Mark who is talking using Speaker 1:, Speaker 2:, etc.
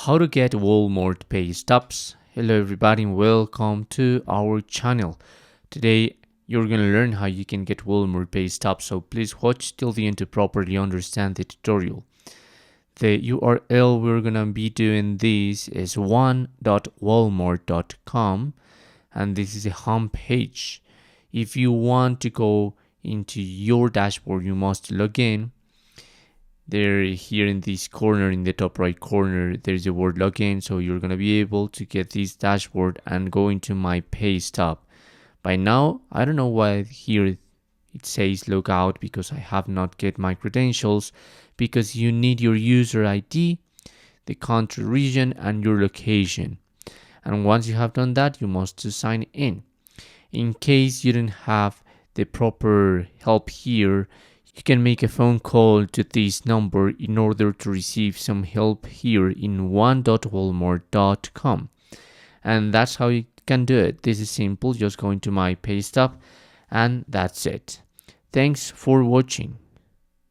Speaker 1: How to get Walmart Pay Stubs. Hello everybody and welcome to our channel. Today you're going to learn how you can get Walmart Pay Stubs, so please watch till the end to properly understand the tutorial. The URL we're going to be doing this is one.walmart.com, and this is a home page. If you want to go into your dashboard, you must log in. There, here in this corner, in the top right corner, there's a word login, so you're gonna be able to get this dashboard and go into my pay stub. By now, I don't know why here it says log out, because I have not get my credentials, because you need your user ID, the country, region, and your location. And once you have done that, you must sign in. In case you don't have the proper help here, you can make a phone call to this number in order to receive some help here in one.walmart.com. And that's how you can do it. This is simple, just go into my pay stub, and that's it. Thanks for watching.